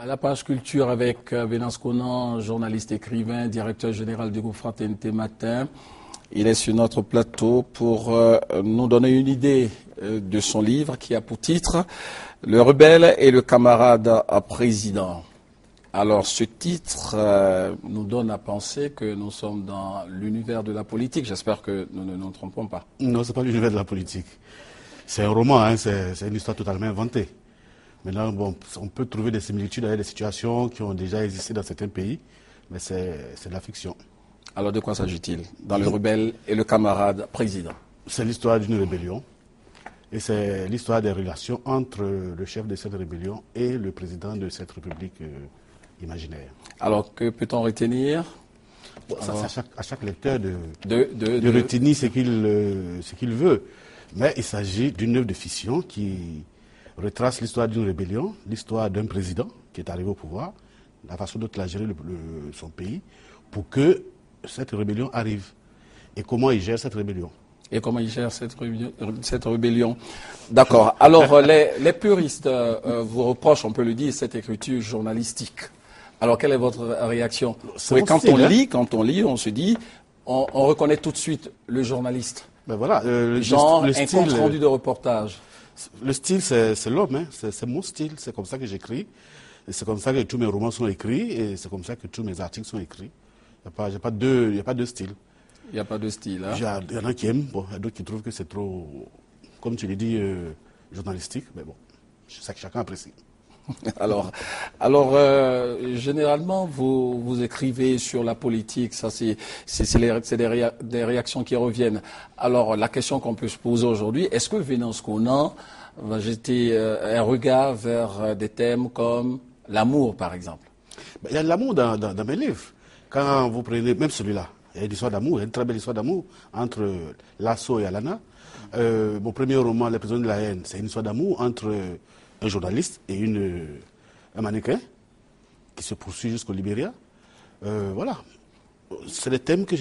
À la page culture avec Venance Conan, journaliste écrivain, directeur général du groupe Fraternité Matin. Il est sur notre plateau pour nous donner une idée de son livre qui a pour titre « Le rebelle et le camarade à président ». Alors ce titre nous donne à penser que nous sommes dans l'univers de la politique. J'espère que nous ne nous trompons pas. Non, ce n'est pas l'univers de la politique. C'est un roman, hein, c'est une histoire totalement inventée. Maintenant, bon, on peut trouver des similitudes avec des situations qui ont déjà existé dans certains pays, mais c'est de la fiction. Alors de quoi s'agit-il dans Le rebelle et le camarade président? C'est l'histoire d'une rébellion et c'est l'histoire des relations entre le chef de cette rébellion et le président de cette république imaginaire. Alors que peut-on retenir? Bon, c'est à chaque lecteur de retenir ce qu'il veut. Mais il s'agit d'une œuvre de fiction qui retrace l'histoire d'une rébellion, l'histoire d'un président qui est arrivé au pouvoir, la façon dont il a géré son pays, pour que cette rébellion arrive. Et comment il gère cette rébellion. Et comment il gère cette rébellion. D'accord. Alors, les puristes vous reprochent, on peut le dire, cette écriture journalistique. Alors, quelle est votre réaction? Oui, quand on lit, on se dit, on reconnaît tout de suite le journaliste. Ben voilà, le compte rendu de reportage. Le style, c'est l'homme, hein. C'est mon style, c'est comme ça que j'écris. C'est comme ça que tous mes romans sont écrits et c'est comme ça que tous mes articles sont écrits. Il n'y a pas de style. Il n'y a pas de style, hein? Il y en a qui aiment, bon, il y a d'autres qui trouvent que c'est trop, comme tu l'as dit, journalistique. Mais bon, c'est ça que chacun apprécie. Alors, généralement, vous écrivez sur la politique, ça c'est des réactions qui reviennent. Alors, la question qu'on peut se poser aujourd'hui, est-ce que Venance Conan va jeter un regard vers des thèmes comme l'amour, par exemple? Il y a de l'amour dans mes livres. Quand vous prenez, même celui-là, il y a une histoire d'amour, il y a une très belle histoire d'amour entre Lasso et Alana. Mon premier roman, Les prisonniers de la haine, c'est une histoire d'amour entre un journaliste et un mannequin qui se poursuit jusqu'au Libéria. Voilà. C'est des thèmes que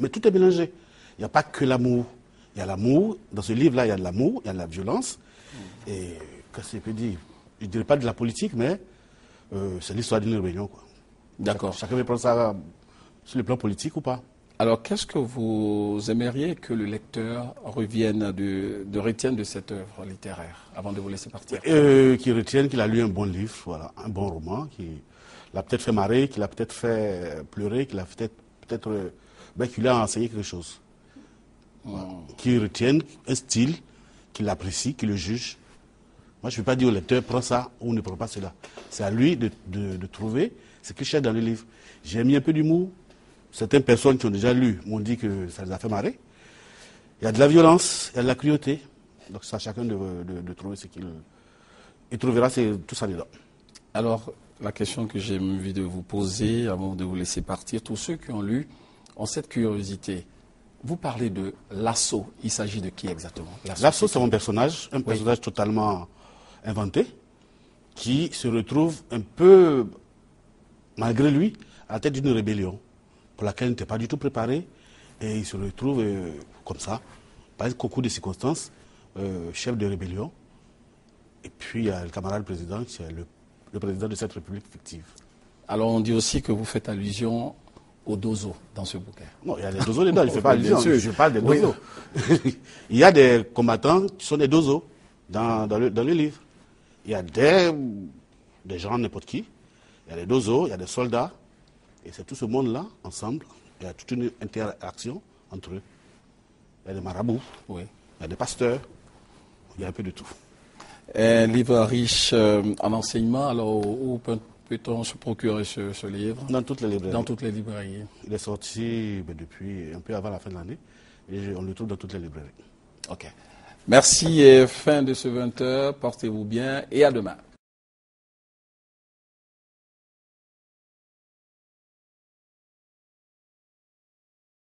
mais tout est mélangé. Il n'y a pas que l'amour. Il y a l'amour. Dans ce livre-là, il y a de l'amour, il y a de la violence. Et qu'est-ce que je peux dire? Je ne dirais pas de la politique, mais c'est l'histoire d'une rébellion, quoi. D'accord. Chacun peut prendre ça sur le plan politique ou pas. Alors, qu'est-ce que vous aimeriez que le lecteur retienne de cette œuvre littéraire, avant de vous laisser partir? Qu'il retienne qu'il a lu un bon livre, voilà, un bon roman, qui l'a peut-être fait marrer, qui l'a peut-être fait pleurer, qui l'a qu'il lui a enseigné quelque chose. Voilà. Qu'il retienne un style, qu'il apprécie, qu'il le juge. Moi, je ne vais pas dire au lecteur, prends ça ou ne prends pas cela. C'est à lui de trouver ce qu'il cherche dans le livre. J'ai mis un peu d'humour. Certaines personnes qui ont déjà lu m'ont dit que ça les a fait marrer. Il y a de la violence, il y a de la cruauté. Donc c'est à chacun de trouver ce qu'il... Il trouvera tout ça dedans. Alors, la question que j'ai envie de vous poser, avant de vous laisser partir, tous ceux qui ont lu ont cette curiosité. Vous parlez de Lasso. Il s'agit de qui exactement? Lasso, c'est un personnage totalement inventé, qui se retrouve un peu, malgré lui, à la tête d'une rébellion pour laquelle il n'était pas du tout préparé, et il se retrouve comme ça, par un concours de circonstances, chef de rébellion, et puis il y a le camarade président, qui est le président de cette république fictive. Alors on dit aussi que vous faites allusion aux dozos dans ce bouquin. Non, il y a des dozos dedans, je ne fais pas allusion, je parle des dozos. Il y a des combattants qui sont des dozos dans le livre. Il y a des gens, n'importe qui, il y a des dozos, il y a des soldats, et c'est tout ce monde-là, ensemble, il y a toute une interaction entre eux. Il y a des marabouts, il y a des pasteurs, il y a un peu de tout. Un livre riche en enseignements, alors où peut-on se procurer ce livre? Dans toutes les librairies. Dans toutes les librairies. Il est sorti depuis un peu avant la fin de l'année, et on le trouve dans toutes les librairies. Ok. Merci et fin de ce 20h, portez-vous bien et à demain.